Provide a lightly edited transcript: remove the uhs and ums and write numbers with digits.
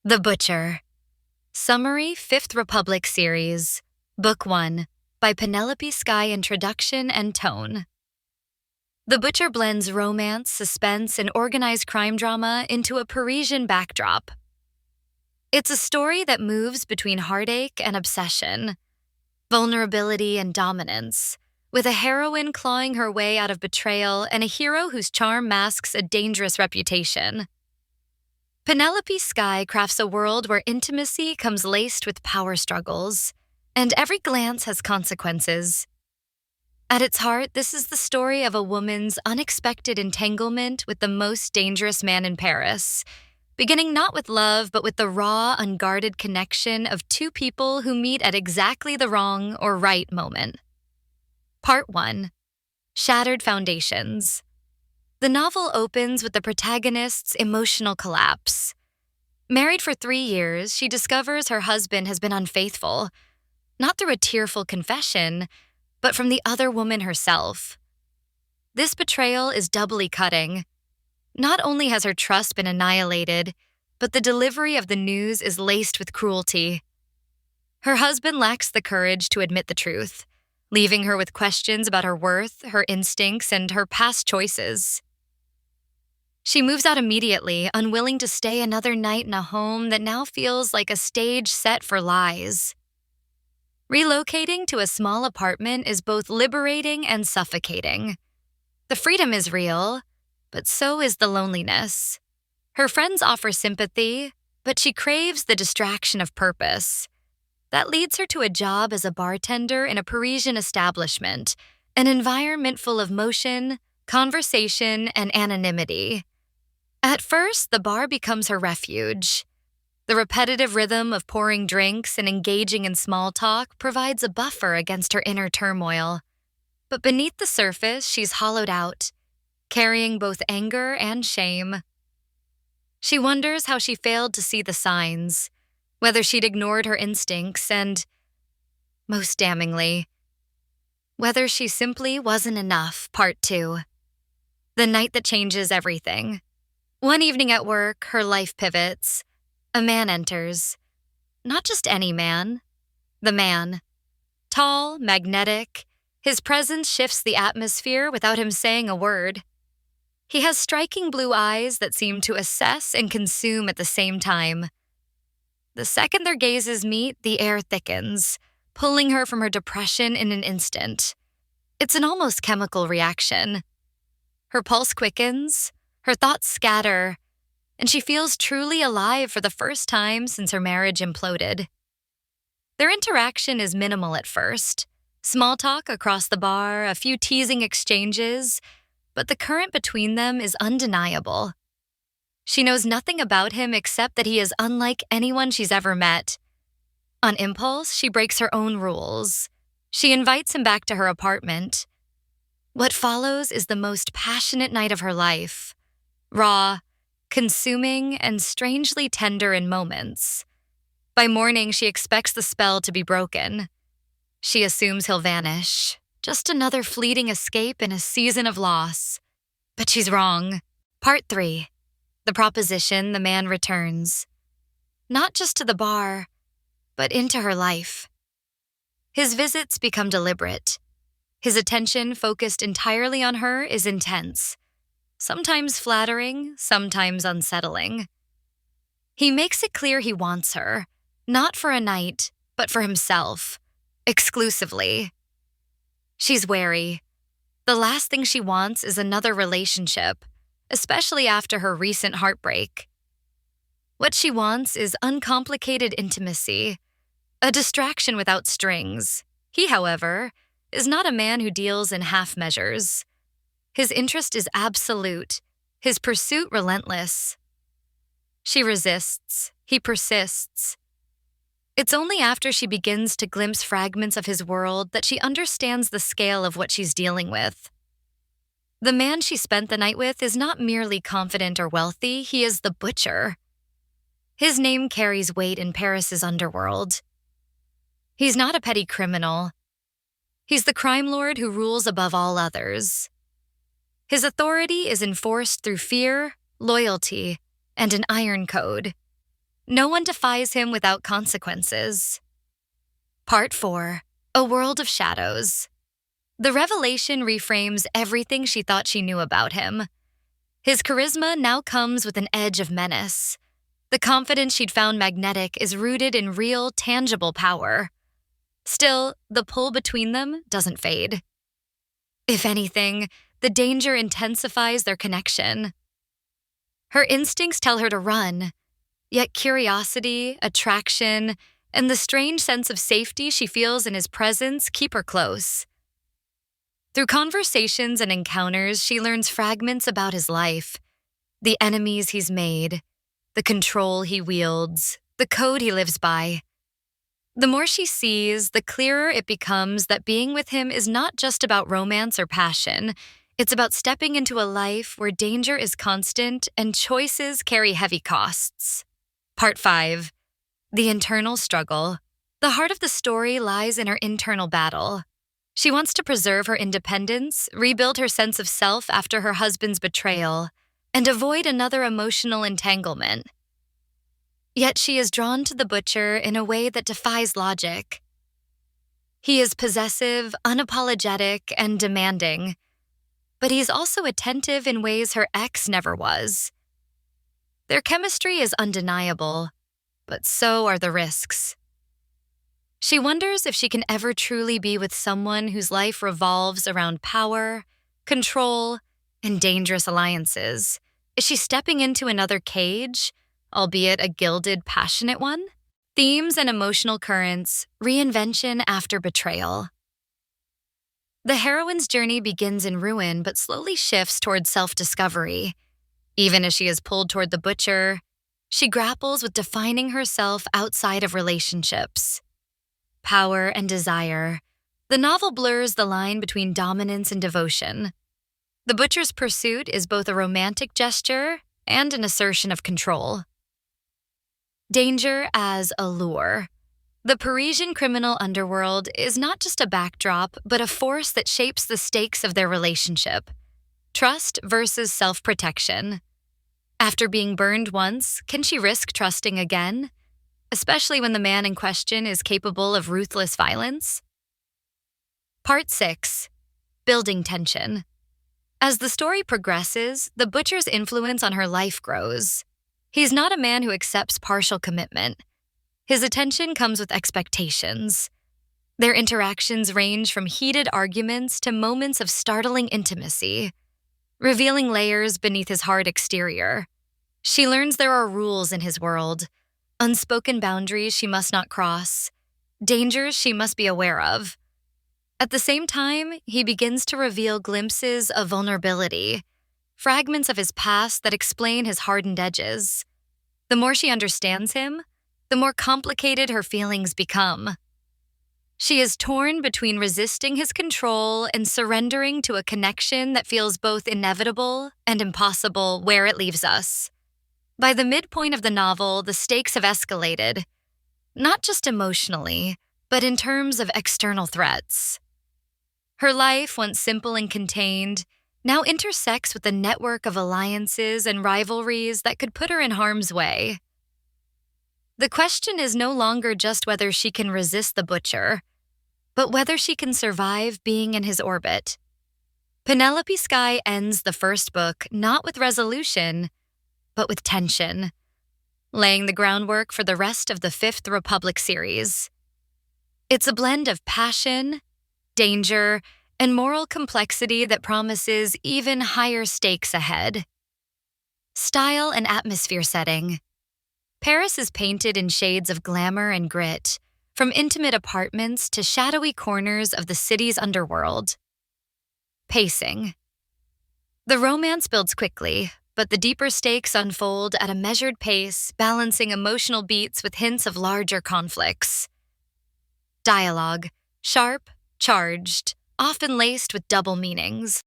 The Butcher. Summary 5th Republic Series. Book 1. By Penelope Sky. Introduction and Tone. The Butcher blends romance, suspense, and organized crime drama into a Parisian backdrop. It's a story that moves between heartache and obsession, vulnerability and dominance, with a heroine clawing her way out of betrayal and a hero whose charm masks a dangerous reputation. Penelope Sky crafts a world where intimacy comes laced with power struggles, and every glance has consequences. At its heart, this is the story of a woman's unexpected entanglement with the most dangerous man in Paris, beginning not with love, but with the raw, unguarded connection of two people who meet at exactly the wrong or right moment. Part 1. Shattered Foundations. The novel opens with the protagonist's emotional collapse. Married for 3 years, she discovers her husband has been unfaithful, not through a tearful confession, but from the other woman herself. This betrayal is doubly cutting. Not only has her trust been annihilated, but the delivery of the news is laced with cruelty. Her husband lacks the courage to admit the truth, leaving her with questions about her worth, her instincts, and her past choices. She moves out immediately, unwilling to stay another night in a home that now feels like a stage set for lies. Relocating to a small apartment is both liberating and suffocating. The freedom is real, but so is the loneliness. Her friends offer sympathy, but she craves the distraction of purpose. That leads her to a job as a bartender in a Parisian establishment, an environment full of motion, conversation, and anonymity. At first, the bar becomes her refuge. The repetitive rhythm of pouring drinks and engaging in small talk provides a buffer against her inner turmoil. But beneath the surface, she's hollowed out, carrying both anger and shame. She wonders how she failed to see the signs, whether she'd ignored her instincts, and, most damningly, whether she simply wasn't enough. Part 2. The night that changes everything. One evening at work, her life pivots. A man enters. Not just any man. The man. Tall, magnetic. His presence shifts the atmosphere without him saying a word. He has striking blue eyes that seem to assess and consume at the same time. The second their gazes meet, the air thickens, pulling her from her depression in an instant. It's an almost chemical reaction. Her pulse quickens, her thoughts scatter, and she feels truly alive for the first time since her marriage imploded. Their interaction is minimal at first. Small talk across the bar, a few teasing exchanges, but the current between them is undeniable. She knows nothing about him except that he is unlike anyone she's ever met. On impulse, she breaks her own rules. She invites him back to her apartment. What follows is the most passionate night of her life. Raw, consuming, and strangely tender in moments. By morning, she expects the spell to be broken. She assumes he'll vanish, just another fleeting escape in a season of loss. But she's wrong. Part 3. The proposition, the man returns. Not just to the bar, but into her life. His visits become deliberate. His attention, focused entirely on her, is intense. Sometimes flattering, sometimes unsettling. He makes it clear he wants her, not for a night, but for himself, exclusively. She's wary. The last thing she wants is another relationship, especially after her recent heartbreak. What she wants is uncomplicated intimacy, a distraction without strings. He, however, is not a man who deals in half measures. His interest is absolute, his pursuit relentless. She resists, he persists. It's only after she begins to glimpse fragments of his world that she understands the scale of what she's dealing with. The man she spent the night with is not merely confident or wealthy, he is the Butcher. His name carries weight in Paris's underworld. He's not a petty criminal. He's the crime lord who rules above all others. His authority is enforced through fear, loyalty, and an iron code. No one defies him without consequences. Part 4. A World of Shadows. The revelation reframes everything she thought she knew about him. His charisma now comes with an edge of menace. The confidence she'd found magnetic is rooted in real, tangible power. Still, the pull between them doesn't fade. If anything, the danger intensifies their connection. Her instincts tell her to run, yet curiosity, attraction, and the strange sense of safety she feels in his presence keep her close. Through conversations and encounters, she learns fragments about his life, the enemies he's made, the control he wields, the code he lives by. The more she sees, the clearer it becomes that being with him is not just about romance or passion. It's about stepping into a life where danger is constant and choices carry heavy costs. Part 5. The Internal Struggle. The heart of the story lies in her internal battle. She wants to preserve her independence, rebuild her sense of self after her husband's betrayal, and avoid another emotional entanglement. Yet she is drawn to the butcher in a way that defies logic. He is possessive, unapologetic, and demanding, but he's also attentive in ways her ex never was. Their chemistry is undeniable, but so are the risks. She wonders if she can ever truly be with someone whose life revolves around power, control, and dangerous alliances. Is she stepping into another cage, albeit a gilded, passionate one? Themes and emotional currents, reinvention after betrayal. The heroine's journey begins in ruin but slowly shifts toward self-discovery. Even as she is pulled toward the butcher, she grapples with defining herself outside of relationships. Power and desire. The novel blurs the line between dominance and devotion. The butcher's pursuit is both a romantic gesture and an assertion of control. Danger as allure. The Parisian criminal underworld is not just a backdrop, but a force that shapes the stakes of their relationship. Trust versus self-protection. After being burned once, can she risk trusting again? Especially when the man in question is capable of ruthless violence? Part 6. Building tension. As the story progresses, the butcher's influence on her life grows. He's not a man who accepts partial commitment. His attention comes with expectations. Their interactions range from heated arguments to moments of startling intimacy, revealing layers beneath his hard exterior. She learns there are rules in his world, unspoken boundaries she must not cross, dangers she must be aware of. At the same time, he begins to reveal glimpses of vulnerability, fragments of his past that explain his hardened edges. The more she understands him, the more complicated her feelings become. She is torn between resisting his control and surrendering to a connection that feels both inevitable and impossible where it leaves us. By the midpoint of the novel, the stakes have escalated, not just emotionally, but in terms of external threats. Her life, once simple and contained, now intersects with a network of alliances and rivalries that could put her in harm's way. The question is no longer just whether she can resist the butcher, but whether she can survive being in his orbit. Penelope Sky ends the first book not with resolution, but with tension, laying the groundwork for the rest of the Fifth Republic series. It's a blend of passion, danger, and moral complexity that promises even higher stakes ahead. Style and atmosphere setting. Paris is painted in shades of glamour and grit, from intimate apartments to shadowy corners of the city's underworld. Pacing. The romance builds quickly, but the deeper stakes unfold at a measured pace, balancing emotional beats with hints of larger conflicts. Dialogue. Sharp, charged, often laced with double meanings.